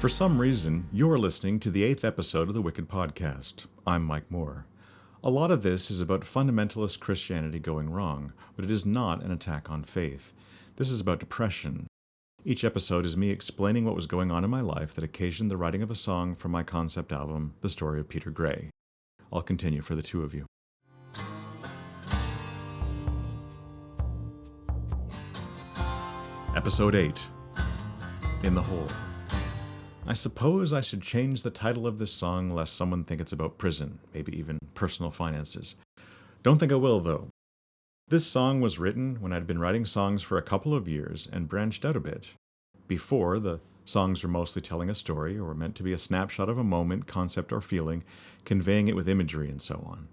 For some reason, you're listening to the 8th episode of the Wikkid podcast. I'm Mike Moore. A lot of this is about fundamentalist Christianity going wrong, but it is not an attack on faith. This is about depression. Each episode is me explaining what was going on in my life that occasioned the writing of a song from my concept album, The Story of Peter Gray. I'll continue for the two of you. Episode 8. In the Hole. I suppose I should change the title of this song lest someone think it's about prison, maybe even personal finances. Don't think I will, though. This song was written when I'd been writing songs for a couple of years and branched out a bit. Before, the songs were mostly telling a story or were meant to be a snapshot of a moment, concept, or feeling, conveying it with imagery and so on.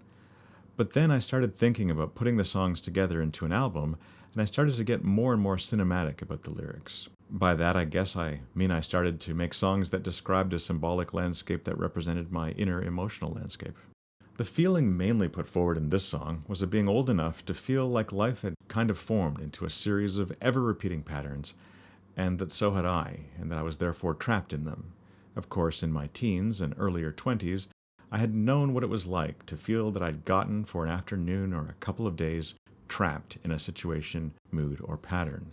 But then I started thinking about putting the songs together into an album, and I started to get more and more cinematic about the lyrics. By that, I guess I mean I started to make songs that described a symbolic landscape that represented my inner emotional landscape. The feeling mainly put forward in this song was of being old enough to feel like life had kind of formed into a series of ever-repeating patterns, and that so had I, and that I was therefore trapped in them. Of course, in my teens and earlier 20s, I had known what it was like to feel that I'd gotten for an afternoon or a couple of days trapped in a situation, mood, or pattern.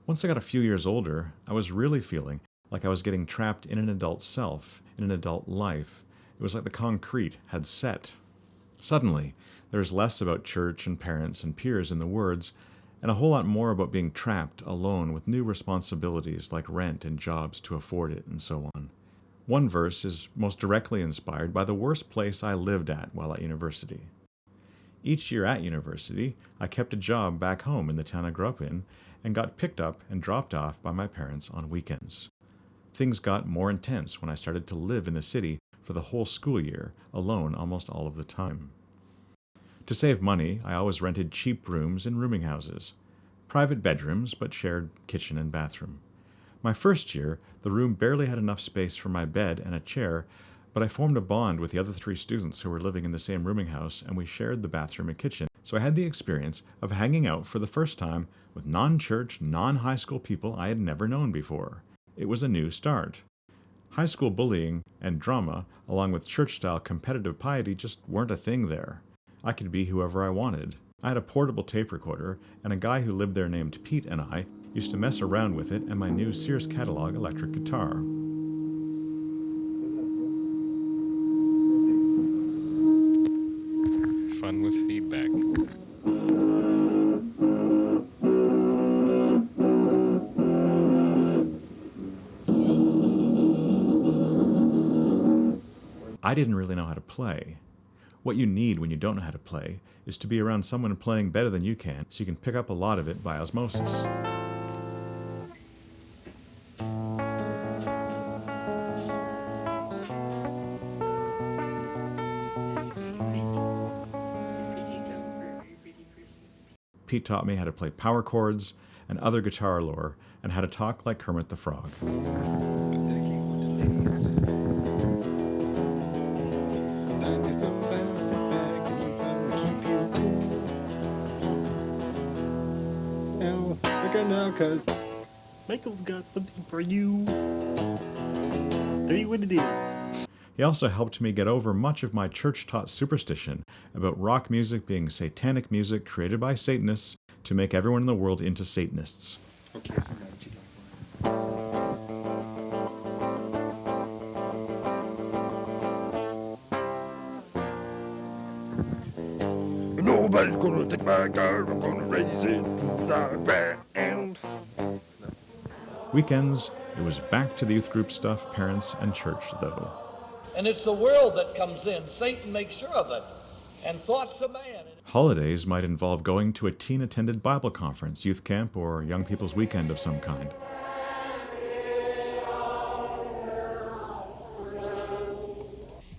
Once I got a few years older, I was really feeling like I was getting trapped in an adult self, in an adult life. It was like the concrete had set. Suddenly, there was less about church and parents and peers in the words, and a whole lot more about being trapped alone with new responsibilities like rent and jobs to afford it and so on. One verse is most directly inspired by the worst place I lived at while at university. Each year at university, I kept a job back home in the town I grew up in, and got picked up and dropped off by my parents on weekends. Things got more intense when I started to live in the city for the whole school year, alone almost all of the time. To save money, I always rented cheap rooms in rooming houses. Private bedrooms, but shared kitchen and bathroom. My first year, the room barely had enough space for my bed and a chair, but I formed a bond with the other 3 students who were living in the same rooming house, and we shared the bathroom and kitchen. So I had the experience of hanging out for the first time with non-church, non-high school people I had never known before. It was a new start. High school bullying and drama, along with church-style competitive piety, just weren't a thing there. I could be whoever I wanted. I had a portable tape recorder, and a guy who lived there named Pete and I used to mess around with it and my new Sears catalog electric guitar. Fun with feedback. I didn't really know how to play. What you need when you don't know how to play is to be around someone playing better than you can, so you can pick up a lot of it by osmosis. Pete taught me how to play power chords and other guitar lore, and how to talk like Kermit the Frog. Now, cause Michael's got something for you. Tell you what it is. He also helped me get over much of my church-taught superstition about rock music being satanic music created by Satanists to make everyone in the world into Satanists. Okay, so now what you got? Nobody's gonna take my car, I'm gonna raise it to the ground. Weekends, it was back to the youth group stuff, parents, and church, though. And it's the world that comes in. Satan makes sure of it. And thoughts of man. Holidays might involve going to a teen-attended Bible conference, youth camp, or young people's weekend of some kind.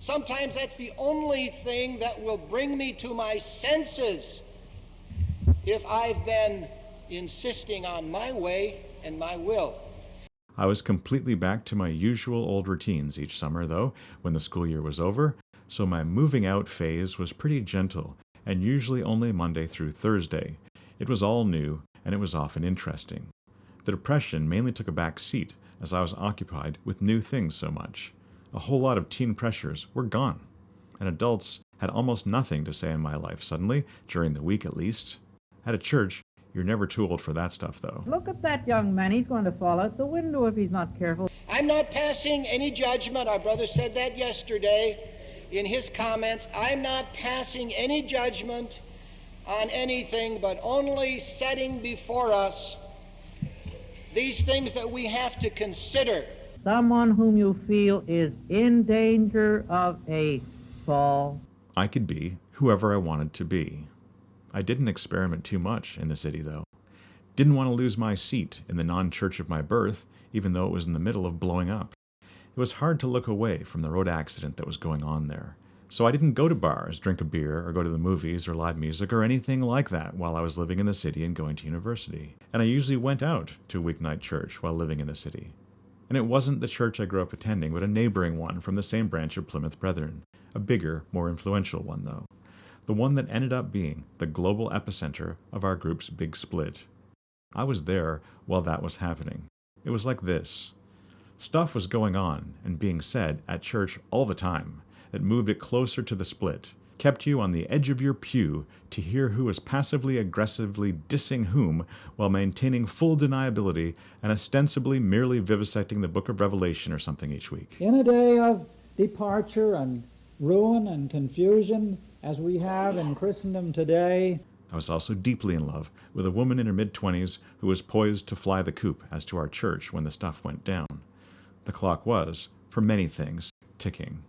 Sometimes that's the only thing that will bring me to my senses if I've been insisting on my way and my will. I was completely back to my usual old routines each summer, though, when the school year was over, so my moving out phase was pretty gentle, and usually only Monday through Thursday. It was all new, and it was often interesting. The depression mainly took a back seat, as I was occupied with new things so much. A whole lot of teen pressures were gone, and adults had almost nothing to say in my life suddenly, during the week at least. At a church, you're never too old for that stuff, though. Look at that young man. He's going to fall out the window if he's not careful. I'm not passing any judgment. Our brother said that yesterday in his comments. I'm not passing any judgment on anything, but only setting before us these things that we have to consider. Someone whom you feel is in danger of a fall. I could be whoever I wanted to be. I didn't experiment too much in the city, though. Didn't want to lose my seat in the non-church of my birth, even though it was in the middle of blowing up. It was hard to look away from the road accident that was going on there. So I didn't go to bars, drink a beer, or go to the movies or live music or anything like that while I was living in the city and going to university. And I usually went out to weeknight church while living in the city. And it wasn't the church I grew up attending, but a neighboring one from the same branch of Plymouth Brethren. A bigger, more influential one, though. The one that ended up being the global epicenter of our group's big split. I was there while that was happening. It was like this. Stuff was going on and being said at church all the time that moved it closer to the split, kept you on the edge of your pew to hear who was passively aggressively dissing whom while maintaining full deniability and ostensibly merely vivisecting the book of Revelation or something each week. In a day of departure and ruin and confusion, as we have in Christendom today, I was also deeply in love with a woman in her mid-20s who was poised to fly the coop as to our church when the stuff went down. The clock was, for many things, ticking.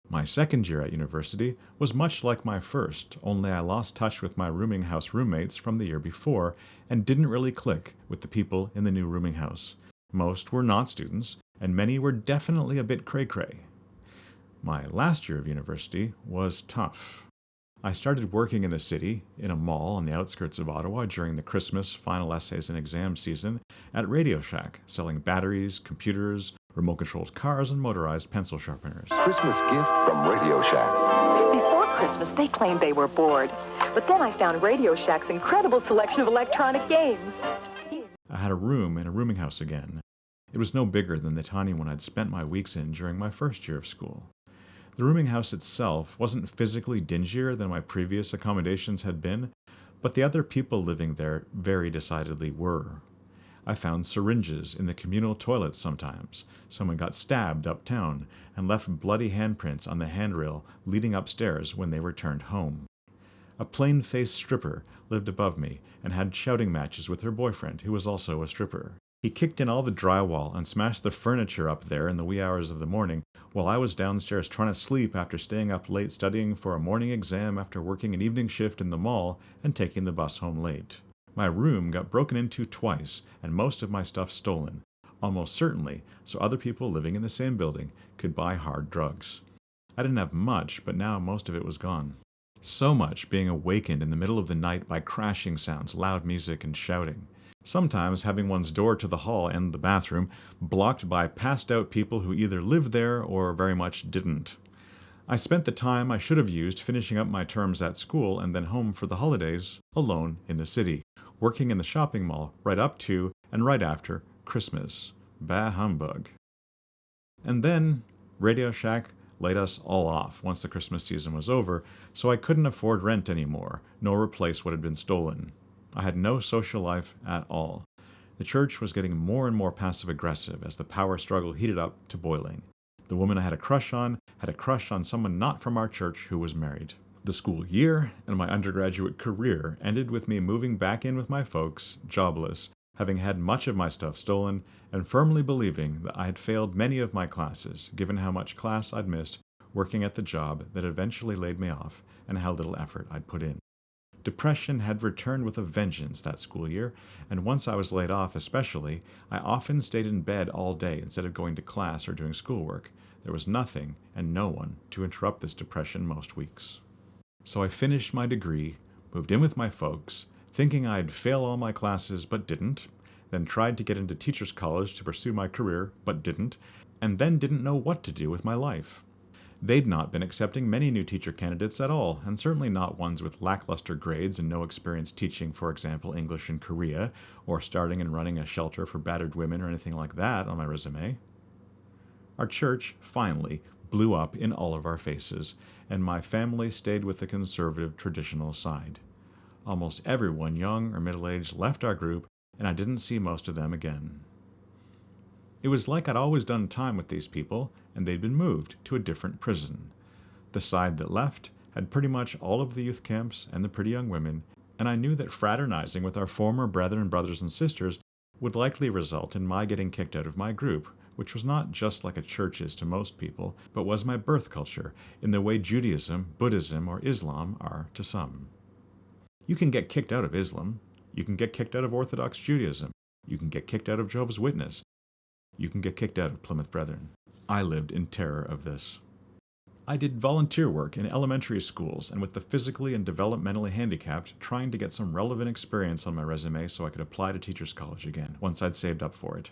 My second year at university was much like my first, only I lost touch with my rooming house roommates from the year before and didn't really click with the people in the new rooming house. Most were not students, and many were definitely a bit cray-cray. My last year of university was tough. I started working in the city, in a mall on the outskirts of Ottawa during the Christmas final essays and exam season, at Radio Shack, selling batteries, computers, remote-controlled cars, and motorized pencil sharpeners. Christmas gift from Radio Shack. Before Christmas, they claimed they were bored. But then I found Radio Shack's incredible selection of electronic games. I had a room in a rooming house again. It was no bigger than the tiny one I'd spent my weeks in during my first year of school. The rooming house itself wasn't physically dingier than my previous accommodations had been, but the other people living there very decidedly were. I found syringes in the communal toilets sometimes. Someone got stabbed uptown and left bloody handprints on the handrail leading upstairs when they returned home. A plain-faced stripper lived above me and had shouting matches with her boyfriend, who was also a stripper. He kicked in all the drywall and smashed the furniture up there in the wee hours of the morning, while I was downstairs trying to sleep after staying up late studying for a morning exam after working an evening shift in the mall and taking the bus home late. My room got broken into twice and most of my stuff stolen, almost certainly so other people living in the same building could buy hard drugs. I didn't have much, but now most of it was gone. So much being awakened in the middle of the night by crashing sounds, loud music, and shouting. Sometimes having one's door to the hall and the bathroom blocked by passed-out people who either lived there or very much didn't. I spent the time I should have used finishing up my terms at school and then home for the holidays alone in the city, working in the shopping mall right up to and right after Christmas. Bah humbug. And then Radio Shack laid us all off once the Christmas season was over, so I couldn't afford rent anymore, nor replace what had been stolen. I had no social life at all. The church was getting more and more passive-aggressive as the power struggle heated up to boiling. The woman I had a crush on someone not from our church who was married. The school year and my undergraduate career ended with me moving back in with my folks, jobless, having had much of my stuff stolen, and firmly believing that I had failed many of my classes, given how much class I'd missed working at the job that eventually laid me off and how little effort I'd put in. Depression had returned with a vengeance that school year, and once I was laid off especially, I often stayed in bed all day instead of going to class or doing schoolwork. There was nothing and no one to interrupt this depression most weeks. So I finished my degree, moved in with my folks, thinking I'd fail all my classes but didn't, then tried to get into teacher's college to pursue my career but didn't, and then didn't know what to do with my life. They'd not been accepting many new teacher candidates at all, and certainly not ones with lackluster grades and no experience teaching, for example, English in Korea, or starting and running a shelter for battered women or anything like that on my resume. Our church, finally, blew up in all of our faces, and my family stayed with the conservative traditional side. Almost everyone, young or middle-aged, left our group, and I didn't see most of them again. It was like I'd always done time with these people, and they'd been moved to a different prison. The side that left had pretty much all of the youth camps and the pretty young women, and I knew that fraternizing with our former brethren, brothers, and sisters would likely result in my getting kicked out of my group, which was not just like a church is to most people, but was my birth culture, in the way Judaism, Buddhism, or Islam are to some. You can get kicked out of Islam. You can get kicked out of Orthodox Judaism. You can get kicked out of Jehovah's Witness. You can get kicked out of Plymouth Brethren. I lived in terror of this. I did volunteer work in elementary schools and with the physically and developmentally handicapped, trying to get some relevant experience on my resume so I could apply to teachers college again, once I'd saved up for it.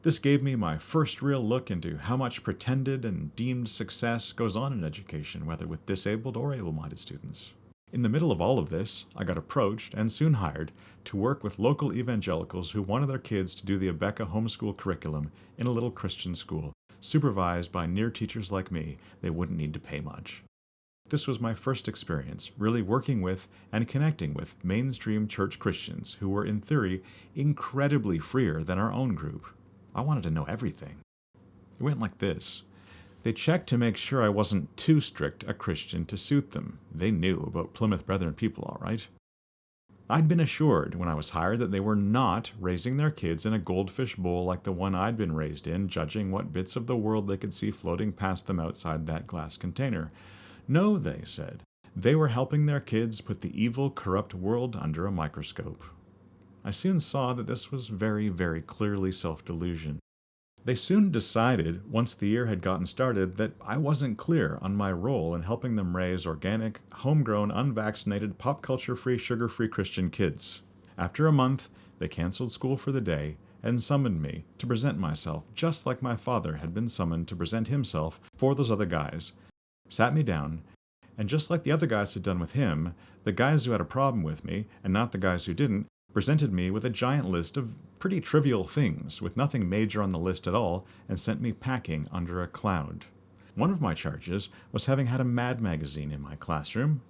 This gave me my first real look into how much pretended and deemed success goes on in education, whether with disabled or able-minded students. In the middle of all of this, I got approached and soon hired to work with local evangelicals who wanted their kids to do the Abeka homeschool curriculum in a little Christian school, supervised by near teachers like me. They wouldn't need to pay much. This was my first experience, really working with and connecting with mainstream church Christians who were, in theory, incredibly freer than our own group. I wanted to know everything. It went like this. They checked to make sure I wasn't too strict a Christian to suit them. They knew about Plymouth Brethren people, all right. I'd been assured when I was hired that they were not raising their kids in a goldfish bowl like the one I'd been raised in, judging what bits of the world they could see floating past them outside that glass container. No, they said, they were helping their kids put the evil, corrupt world under a microscope. I soon saw that this was very, very clearly self-delusion. They soon decided, once the year had gotten started, that I wasn't clear on my role in helping them raise organic, homegrown, unvaccinated, pop culture-free, sugar-free Christian kids. After a month, they canceled school for the day and summoned me to present myself, just like my father had been summoned to present himself for those other guys. Sat me down, and just like the other guys had done with him, the guys who had a problem with me, and not the guys who didn't, presented me with a giant list of pretty trivial things, with nothing major on the list at all, and sent me packing under a cloud. One of my charges was having had a Mad magazine in my classroom,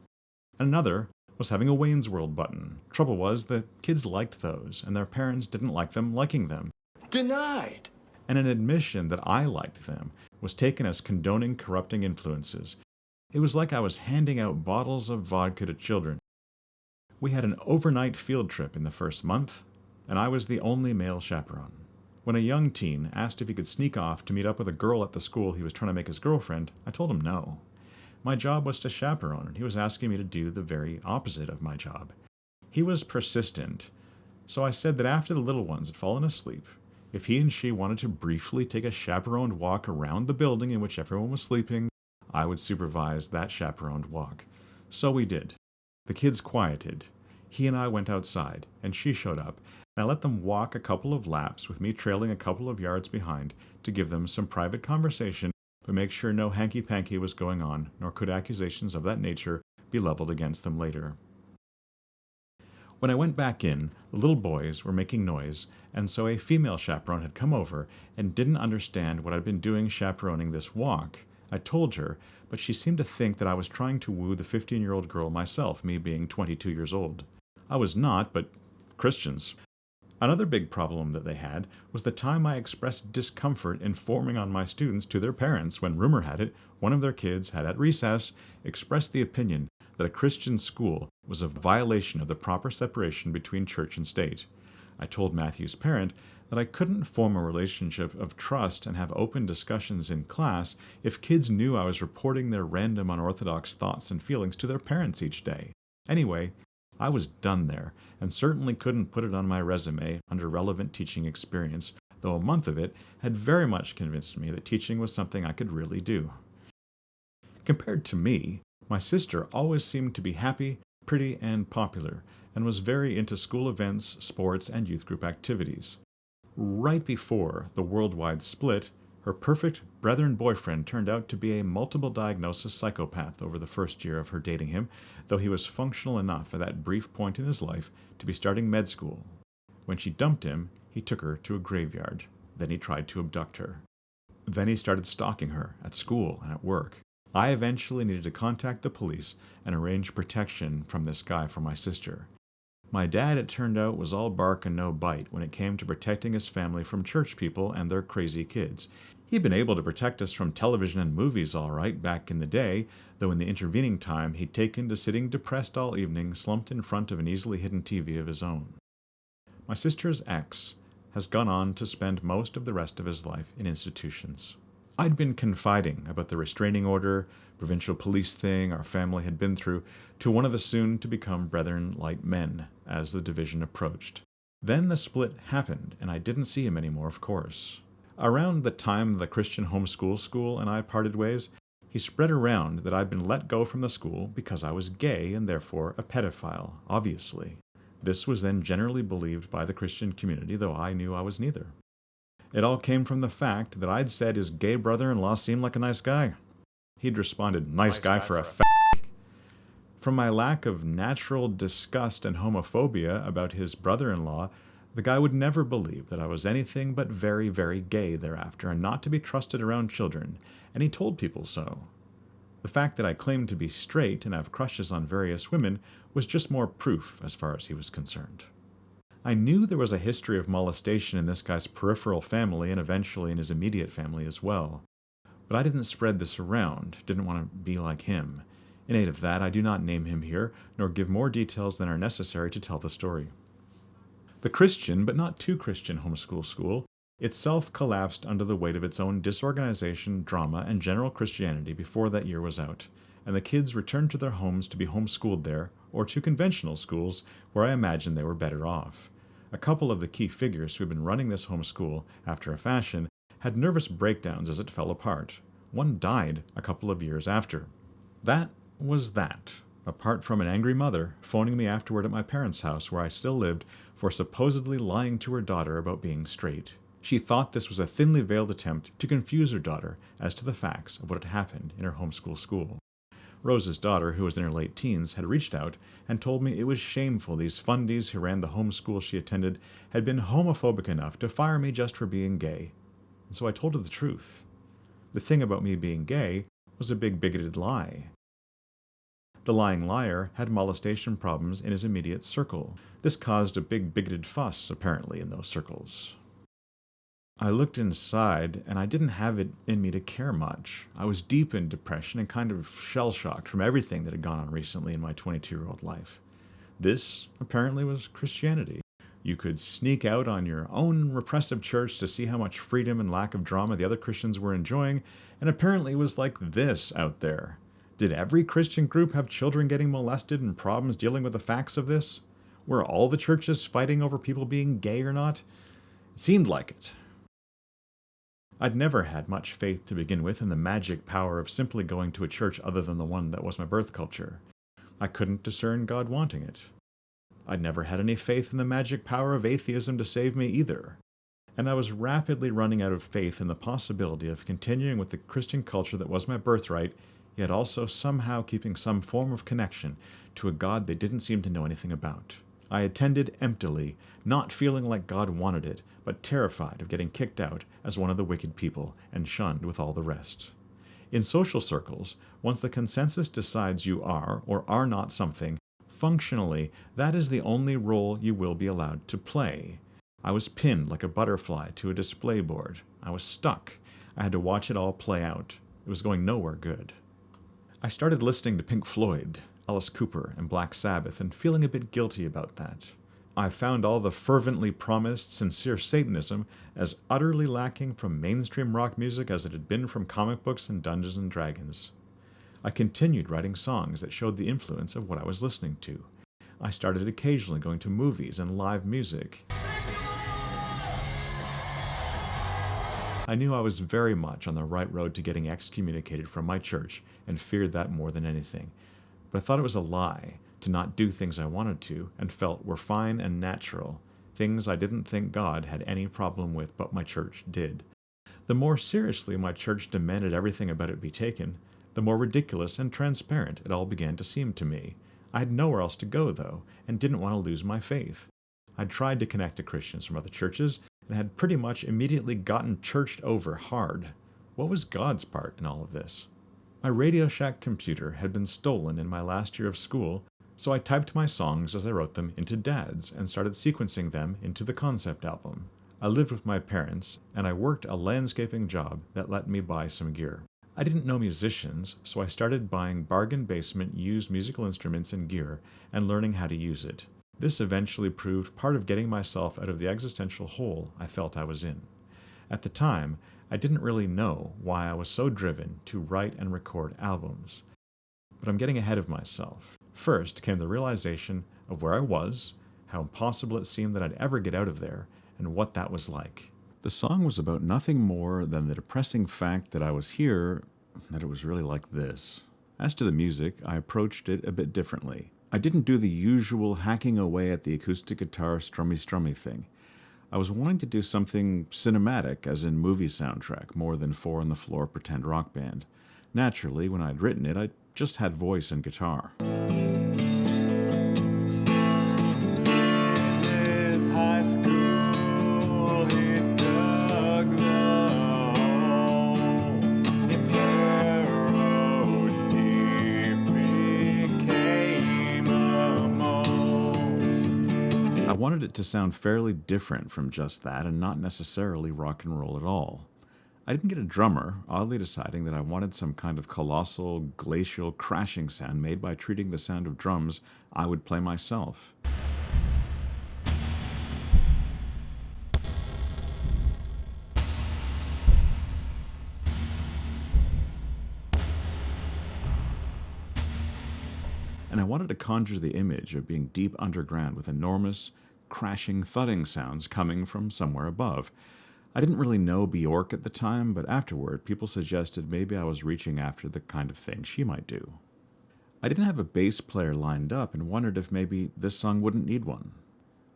and another was having a Wayne's World button. Trouble was, the kids liked those, and their parents didn't like them liking them. Denied. And an admission that I liked them was taken as condoning corrupting influences. It was like I was handing out bottles of vodka to children. We had an overnight field trip in the first month, and I was the only male chaperone. When a young teen asked if he could sneak off to meet up with a girl at the school he was trying to make his girlfriend, I told him no. My job was to chaperone, and he was asking me to do the very opposite of my job. He was persistent, so I said that after the little ones had fallen asleep, if he and she wanted to briefly take a chaperoned walk around the building in which everyone was sleeping, I would supervise that chaperoned walk. So we did. The kids quieted. He and I went outside, and she showed up, and I let them walk a couple of laps with me trailing a couple of yards behind to give them some private conversation, but make sure no hanky-panky was going on, nor could accusations of that nature be leveled against them later. When I went back in, the little boys were making noise, and so a female chaperone had come over and didn't understand what I'd been doing chaperoning this walk. I told her, but she seemed to think that I was trying to woo the 15-year-old girl myself, me being 22 years old. I was not, but Christians. Another big problem that they had was the time I expressed discomfort informing on my students to their parents when, rumor had it, one of their kids had at recess expressed the opinion that a Christian school was a violation of the proper separation between church and state. I told Matthew's parent that I couldn't form a relationship of trust and have open discussions in class if kids knew I was reporting their random unorthodox thoughts and feelings to their parents each day. Anyway, I was done there, and certainly couldn't put it on my resume under relevant teaching experience, though a month of it had very much convinced me that teaching was something I could really do. Compared to me, my sister always seemed to be happy, pretty, and popular, and was very into school events, sports, and youth group activities. Right before the worldwide split, Her perfect brethren boyfriend turned out to be a multiple diagnosis psychopath over the first year of her dating him, though he was functional enough at that brief point in his life to be starting med school. When she dumped him, he took her to a graveyard. Then he tried to abduct her. Then he started stalking her at school and at work. I eventually needed to contact the police and arrange protection from this guy for my sister. My dad, it turned out, was all bark and no bite when it came to protecting his family from church people and their crazy kids. He'd been able to protect us from television and movies all right back in the day, though in the intervening time he'd taken to sitting depressed all evening, slumped in front of an easily hidden TV of his own. My sister's ex has gone on to spend most of the rest of his life in institutions. I'd been confiding about the restraining order, provincial police thing our family had been through to one of the soon-to-become Brethren light men as the division approached. Then the split happened, and I didn't see him anymore, of course. Around the time the Christian homeschool school and I parted ways, he spread around that I'd been let go from the school because I was gay and therefore a pedophile, obviously. This was then generally believed by the Christian community, though I knew I was neither. It all came from the fact that I'd said his gay brother-in-law seemed like a nice guy. He'd responded, nice guy for a f***. From my lack of natural disgust and homophobia about his brother-in-law, the guy would never believe that I was anything but very, very gay thereafter and not to be trusted around children, and he told people so. The fact that I claimed to be straight and have crushes on various women was just more proof as far as he was concerned. I knew there was a history of molestation in this guy's peripheral family and eventually in his immediate family as well. But I didn't spread this around, didn't want to be like him. In aid of that, I do not name him here, nor give more details than are necessary to tell the story. The Christian, but not too Christian homeschool school, itself collapsed under the weight of its own disorganization, drama, and general Christianity before that year was out, and the kids returned to their homes to be homeschooled there, or to conventional schools, where I imagined they were better off. A couple of the key figures who had been running this homeschool, after a fashion, had nervous breakdowns as it fell apart. One died a couple of years after. That was that, apart from an angry mother phoning me afterward at my parents' house where I still lived for supposedly lying to her daughter about being straight. She thought this was a thinly veiled attempt to confuse her daughter as to the facts of what had happened in her homeschool school. Rose's daughter, who was in her late teens, had reached out and told me it was shameful these fundies who ran the homeschool she attended had been homophobic enough to fire me just for being gay. And so I told her the truth. The thing about me being gay was a big bigoted lie. The lying liar had molestation problems in his immediate circle. This caused a big bigoted fuss, apparently, in those circles. I looked inside, and I didn't have it in me to care much. I was deep in depression and kind of shell-shocked from everything that had gone on recently in my 22-year-old life. This, apparently, was Christianity. You could sneak out on your own repressive church to see how much freedom and lack of drama the other Christians were enjoying, and apparently it was like this out there. Did every Christian group have children getting molested and problems dealing with the facts of this? Were all the churches fighting over people being gay or not? It seemed like it. I'd never had much faith to begin with in the magic power of simply going to a church other than the one that was my birth culture. I couldn't discern God wanting it. I'd never had any faith in the magic power of atheism to save me either. And I was rapidly running out of faith in the possibility of continuing with the Christian culture that was my birthright, yet also somehow keeping some form of connection to a God they didn't seem to know anything about. I attended emptily, not feeling like God wanted it, but terrified of getting kicked out as one of the wicked people and shunned with all the rest. In social circles, once the consensus decides you are or are not something, functionally, that is the only role you will be allowed to play. I was pinned like a butterfly to a display board. I was stuck. I had to watch it all play out. It was going nowhere good. I started listening to Pink Floyd, Alice Cooper, and Black Sabbath, and feeling a bit guilty about that. I found all the fervently promised, sincere Satanism as utterly lacking from mainstream rock music as it had been from comic books and Dungeons and Dragons. I continued writing songs that showed the influence of what I was listening to. I started occasionally going to movies and live music. I knew I was very much on the right road to getting excommunicated from my church and feared that more than anything. But I thought it was a lie to not do things I wanted to and felt were fine and natural, things I didn't think God had any problem with, but my church did. The more seriously my church demanded everything about it be taken, the more ridiculous and transparent it all began to seem to me. I had nowhere else to go, though, and didn't want to lose my faith. I'd tried to connect to Christians from other churches, and had pretty much immediately gotten churched over hard. What was God's part in all of this? My Radio Shack computer had been stolen in my last year of school, so I typed my songs as I wrote them into DADs and started sequencing them into the concept album. I lived with my parents, and I worked a landscaping job that let me buy some gear. I didn't know musicians, so I started buying bargain basement used musical instruments and gear and learning how to use it. This eventually proved part of getting myself out of the existential hole I felt I was in. At the time, I didn't really know why I was so driven to write and record albums. But I'm getting ahead of myself. First came the realization of where I was, how impossible it seemed that I'd ever get out of there, and what that was like. The song was about nothing more than the depressing fact that I was here, that it was really like this. As to the music, I approached it a bit differently. I didn't do the usual hacking away at the acoustic guitar strummy thing. I was wanting to do something cinematic, as in movie soundtrack, more than four-on-the-floor pretend rock band. Naturally, when I'd written it, I just had voice and guitar. I wanted it to sound fairly different from just that and not necessarily rock and roll at all. I didn't get a drummer, oddly deciding that I wanted some kind of colossal, glacial crashing sound made by treating the sound of drums I would play myself. And I wanted to conjure the image of being deep underground with enormous, crashing, thudding sounds coming from somewhere above. I didn't really know Bjork at the time, but afterward, people suggested maybe I was reaching after the kind of thing she might do. I didn't have a bass player lined up and wondered if maybe this song wouldn't need one.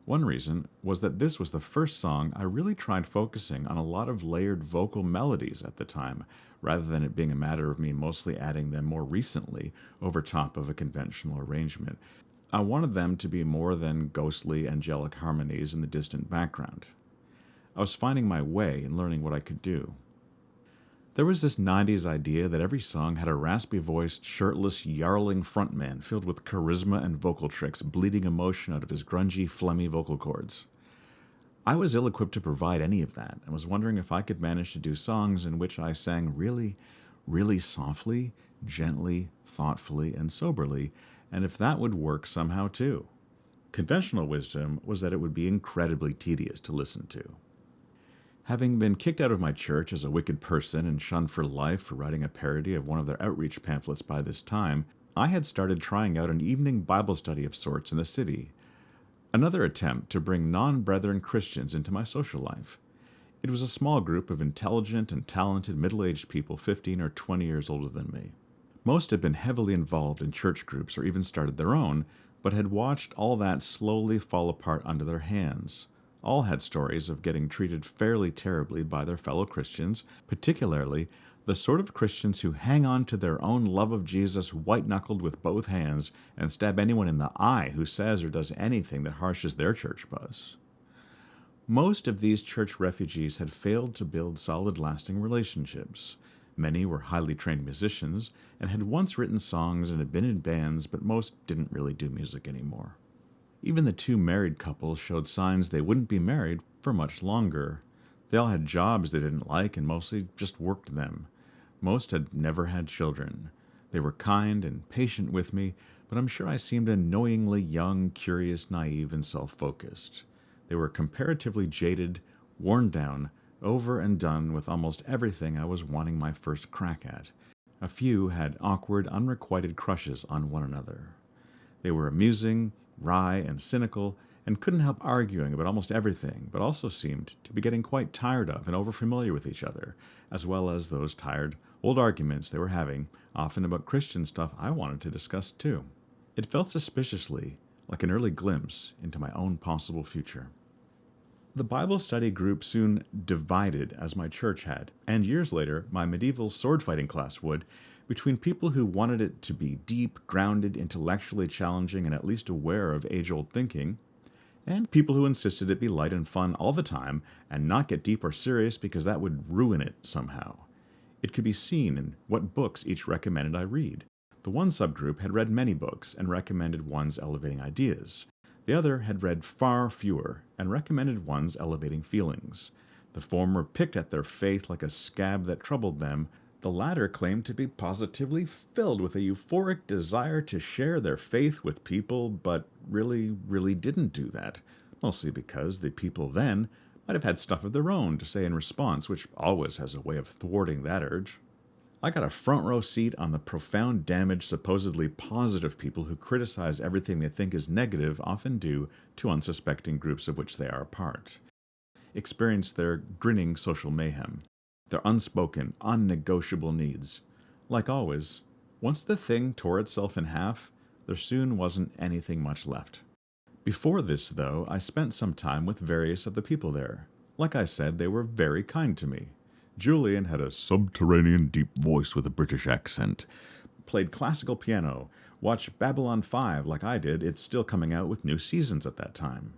One reason was that this was the first song I really tried focusing on a lot of layered vocal melodies at the time, rather than it being a matter of me mostly adding them more recently over top of a conventional arrangement. I wanted them to be more than ghostly, angelic harmonies in the distant background. I was finding my way and learning what I could do. There was this 90s idea that every song had a raspy-voiced, shirtless, yarling frontman filled with charisma and vocal tricks, bleeding emotion out of his grungy, phlegmy vocal cords. I was ill-equipped to provide any of that, and was wondering if I could manage to do songs in which I sang really, really softly, gently, thoughtfully, and soberly, and if that would work somehow too. Conventional wisdom was that it would be incredibly tedious to listen to. Having been kicked out of my church as a wicked person and shunned for life for writing a parody of one of their outreach pamphlets by this time, I had started trying out an evening Bible study of sorts in the city. Another attempt to bring nonBrethren Christians into my social life. It was a small group of intelligent and talented middle-aged people 15 or 20 years older than me. Most had been heavily involved in church groups or even started their own, but had watched all that slowly fall apart under their hands. All had stories of getting treated fairly terribly by their fellow Christians, particularly the sort of Christians who hang on to their own love of Jesus white-knuckled with both hands and stab anyone in the eye who says or does anything that harshes their church buzz. Most of these church refugees had failed to build solid, lasting relationships. Many were highly trained musicians and had once written songs and had been in bands, but most didn't really do music anymore. Even the two married couples showed signs they wouldn't be married for much longer. They all had jobs they didn't like and mostly just worked them. Most had never had children. They were kind and patient with me, but I'm sure I seemed annoyingly young, curious, naive, and self-focused. They were comparatively jaded, worn down, over and done with almost everything I was wanting my first crack at. A few had awkward, unrequited crushes on one another. They were amusing, wry, and cynical, and couldn't help arguing about almost everything, but also seemed to be getting quite tired of and overfamiliar with each other, as well as those tired, old arguments they were having, often about Christian stuff I wanted to discuss too. It felt suspiciously like an early glimpse into my own possible future. The Bible study group soon divided, as my church had, and years later, my medieval sword fighting class would, between people who wanted it to be deep, grounded, intellectually challenging, and at least aware of age-old thinking, and people who insisted it be light and fun all the time and not get deep or serious because that would ruin it somehow. It could be seen in what books each recommended I read. The one subgroup had read many books and recommended ones elevating ideas. The other had read far fewer and recommended ones elevating feelings. The former picked at their faith like a scab that troubled them. The latter claimed to be positively filled with a euphoric desire to share their faith with people, but really didn't do that, mostly because the people then might have had stuff of their own to say in response, which always has a way of thwarting that urge. I got a front row seat on the profound damage supposedly positive people who criticize everything they think is negative often do to unsuspecting groups of which they are a part. Experience their grinning social mayhem, their unspoken, unnegotiable needs. Like always, once the thing tore itself in half, there soon wasn't anything much left. Before this, though, I spent some time with various of the people there. Like I said, they were very kind to me. Julian had a subterranean deep voice with a British accent, played classical piano, watched Babylon 5 like I did. It's still coming out with new seasons at that time.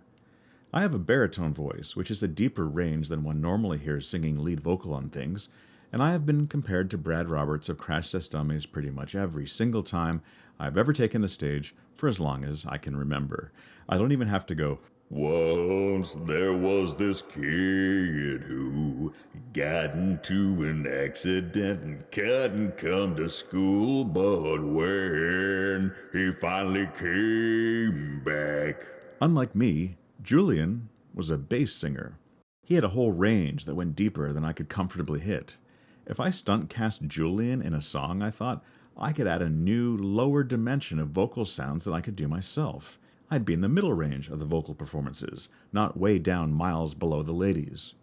I have a baritone voice, which is a deeper range than one normally hears singing lead vocal on things, and I have been compared to Brad Roberts of Crash Test Dummies pretty much every single time I've ever taken the stage for as long as I can remember. I don't even have to go, "Once there was this kid who got into an accident and couldn't come to school, but when he finally came back." Unlike me, Julian was a bass singer. He had a whole range that went deeper than I could comfortably hit. If I stunt cast Julian in a song, I thought I could add a new, lower dimension of vocal sounds that I could do myself. I'd be in the middle range of the vocal performances, not way down miles below the ladies.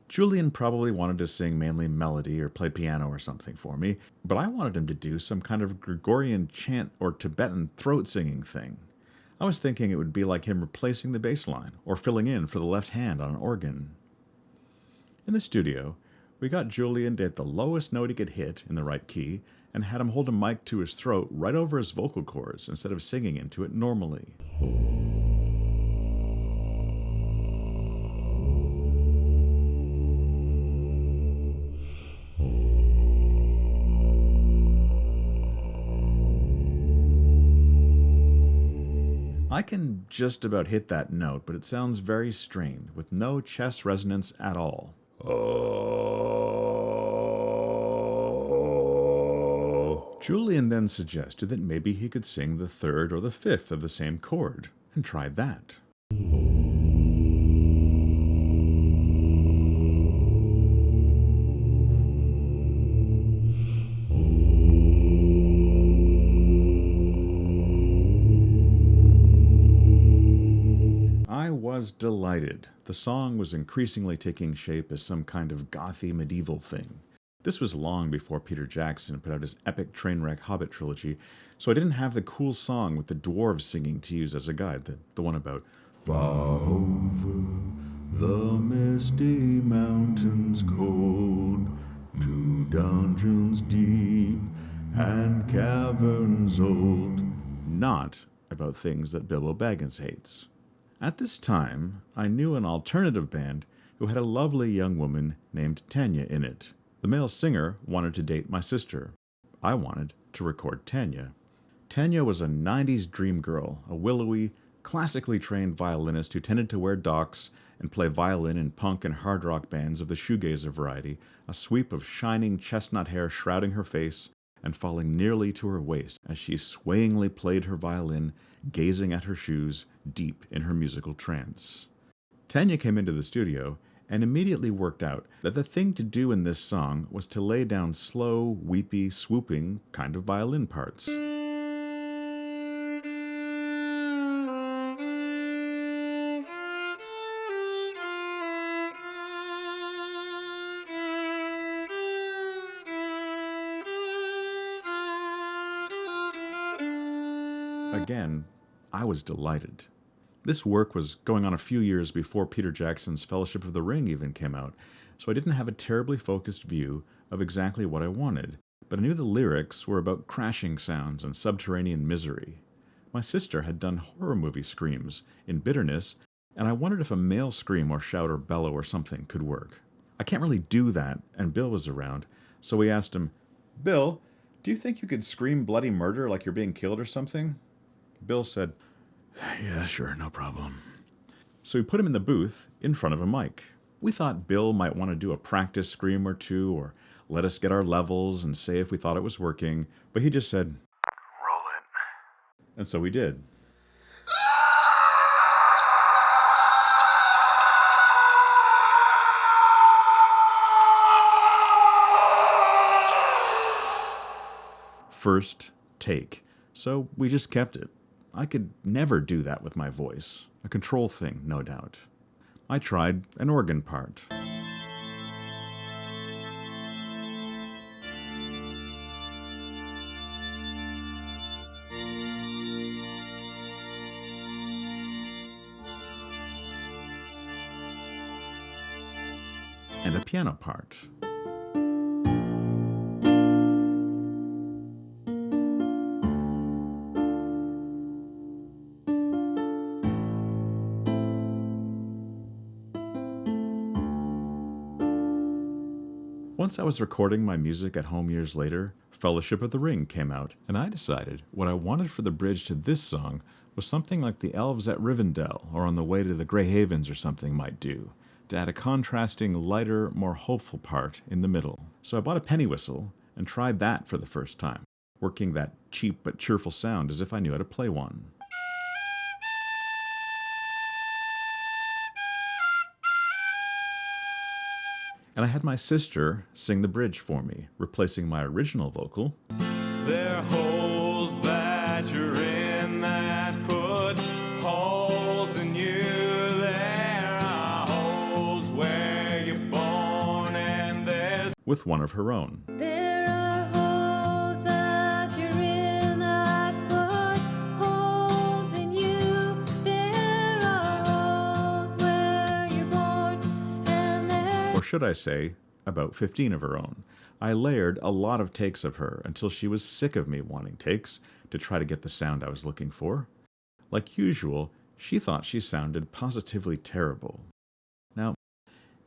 Julian probably wanted to sing mainly melody or play piano or something for me, but I wanted him to do some kind of Gregorian chant or Tibetan throat singing thing. I was thinking it would be like him replacing the bass line or filling in for the left hand on an organ. In the studio, we got Julian to hit the lowest note he could hit in the right key and had him hold a mic to his throat right over his vocal cords instead of singing into it normally. I can just about hit that note, but it sounds very strained, with no chest resonance at all. Julian then suggested that maybe he could sing the third or the fifth of the same chord, and tried that. I was delighted. The song was increasingly taking shape as some kind of gothy medieval thing. This was long before Peter Jackson put out his epic trainwreck Hobbit trilogy, so I didn't have the cool song with the dwarves singing to use as a guide, the one about far over the misty mountains cold, to dungeons deep and caverns old, not about things that Bilbo Baggins hates. At this time, I knew an alternative band who had a lovely young woman named Tanya in it. The male singer wanted to date my sister. I wanted to record Tanya. Tanya was a 90s dream girl, a willowy, classically trained violinist who tended to wear docks and play violin in punk and hard rock bands of the shoegazer variety, a sweep of shining chestnut hair shrouding her face and falling nearly to her waist as she swayingly played her violin, gazing at her shoes, deep in her musical trance. Tanya came into the studio and immediately worked out that the thing to do in this song was to lay down slow, weepy, swooping kind of violin parts. Again, I was delighted. This work was going on a few years before Peter Jackson's Fellowship of the Ring even came out, so I didn't have a terribly focused view of exactly what I wanted, but I knew the lyrics were about crashing sounds and subterranean misery. My sister had done horror movie screams in Bitterness, and I wondered if a male scream or shout or bellow or something could work. I can't really do that, and Bill was around, so we asked him, "Bill, do you think you could scream bloody murder like you're being killed or something?" Bill said, "Yeah, sure, no problem." So we put him in the booth in front of a mic. We thought Bill might want to do a practice scream or two, or let us get our levels and say if we thought it was working, but he just said, "Roll it." And so we did. First take. So we just kept it. I could never do that with my voice. A control thing, no doubt. I tried an organ part. And a piano part. Once I was recording my music at home years later, Fellowship of the Ring came out, and I decided what I wanted for the bridge to this song was something like the elves at Rivendell or on the way to the Grey Havens or something might do, to add a contrasting, lighter, more hopeful part in the middle. So I bought a penny whistle and tried that for the first time, working that cheap but cheerful sound as if I knew how to play one. And I had my sister sing the bridge for me, replacing my original vocal. There are holes that you're in that put holes in you. There are holes where you're born and there's... with one of her own. There are holes that you're in that put holes in you. There are holes where you're born and there's... Or should I say, about 15 of her own. I layered a lot of takes of her until she was sick of me wanting takes to try to get the sound I was looking for. Like usual, she thought she sounded positively terrible. Now,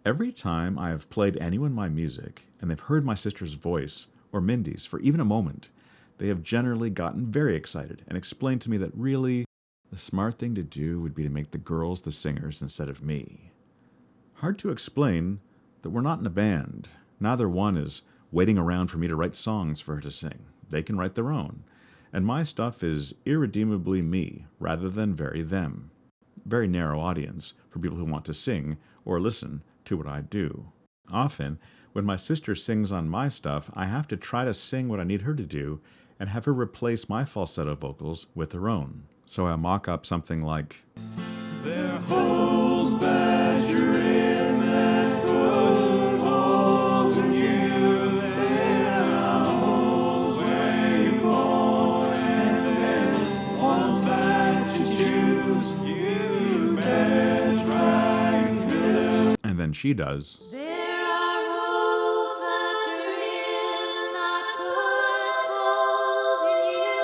every time I have played anyone my music and they've heard my sister's voice or Mindy's for even a moment, they have generally gotten very excited and explained to me that really, the smart thing to do would be to make the girls the singers instead of me. Hard to explain that we're not in a band. Neither one is waiting around for me to write songs for her to sing. They can write their own. And my stuff is irredeemably me, rather than very them. Very narrow audience for people who want to sing or listen to what I do. Often, when my sister sings on my stuff, I have to try to sing what I need her to do and have her replace my falsetto vocals with her own. So I mock up something like, there are holes that you're in that put holes in you. There are holes where you're born and there's ones that you choose. You better try and fill. And then she does. There are holes that you're in that put holes in you.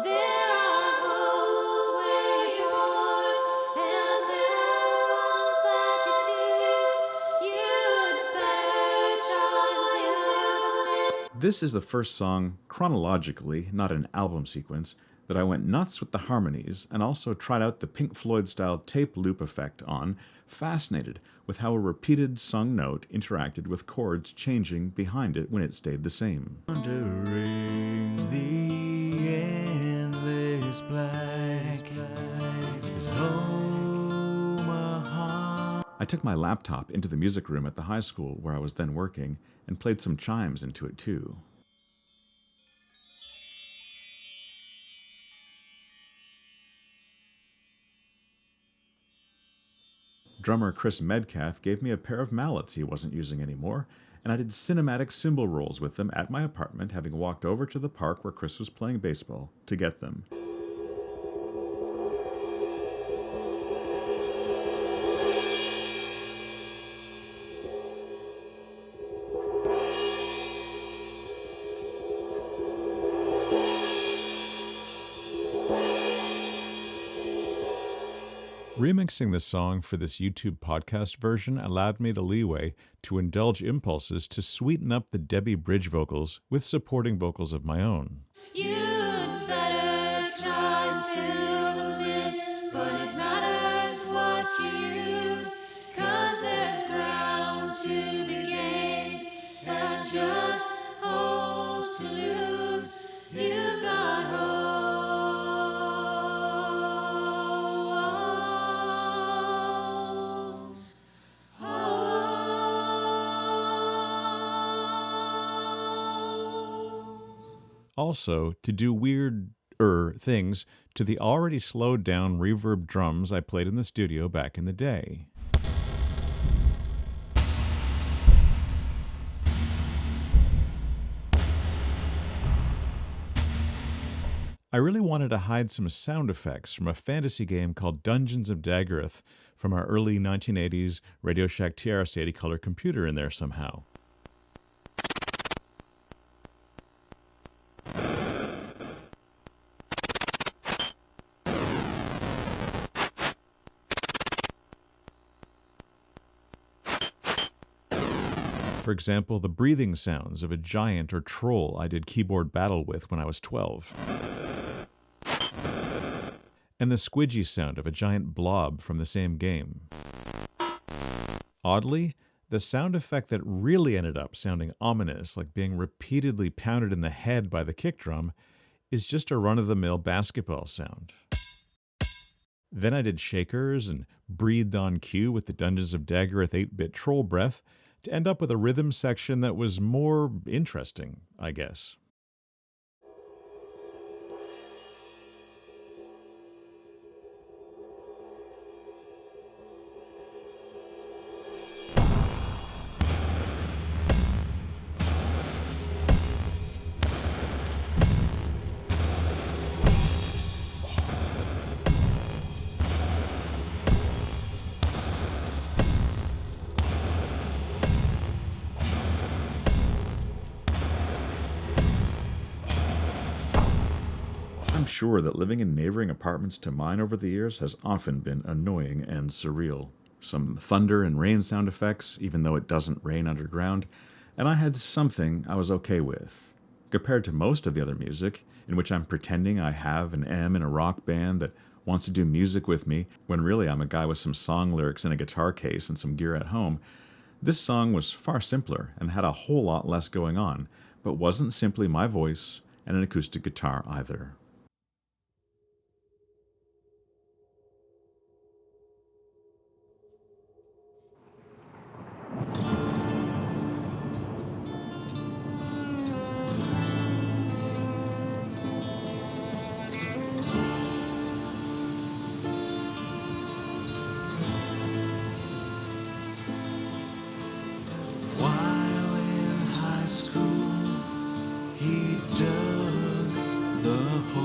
There are holes where you're born and there are ones that you choose. You'd better try and fill them in. This is the first song, chronologically, not an album sequence, that I went nuts with the harmonies and also tried out the Pink Floyd-style tape loop effect on, fascinated with how a repeated sung note interacted with chords changing behind it when it stayed the same. Wandering the endless blank is Omaha. I took my laptop into the music room at the high school where I was then working and played some chimes into it too. Drummer Chris Medcalf gave me a pair of mallets he wasn't using anymore, and I did cinematic cymbal rolls with them at my apartment, having walked over to the park where Chris was playing baseball to get them. Remixing the song for this YouTube podcast version allowed me the leeway to indulge impulses to sweeten up the Debbie Bridge vocals with supporting vocals of my own. You'd better try and fill them in, but it matters what you use, 'cause there's ground to be gained and just holes to lose. You've got holes. Also, to do weird things to the already slowed down reverb drums I played in the studio back in the day. I really wanted to hide some sound effects from a fantasy game called Dungeons of Daggorath from our early 1980s Radio Shack TRS-80 color computer in there somehow. For example, the breathing sounds of a giant or troll I did keyboard battle with when I was 12. And the squidgy sound of a giant blob from the same game. Oddly, the sound effect that really ended up sounding ominous, like being repeatedly pounded in the head by the kick drum, is just a run-of-the-mill basketball sound. Then I did shakers and breathed on cue with the Dungeons of Daggorath 8-bit troll breath, to end up with a rhythm section that was more interesting, I guess. I'm sure that living in neighboring apartments to mine over the years has often been annoying and surreal. Some thunder and rain sound effects, even though it doesn't rain underground, and I had something I was okay with. Compared to most of the other music, in which I'm pretending I have and am in a rock band that wants to do music with me, when really I'm a guy with some song lyrics in a guitar case and some gear at home, this song was far simpler and had a whole lot less going on, but wasn't simply my voice and an acoustic guitar either. While in high school, he dug the hole.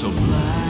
so black.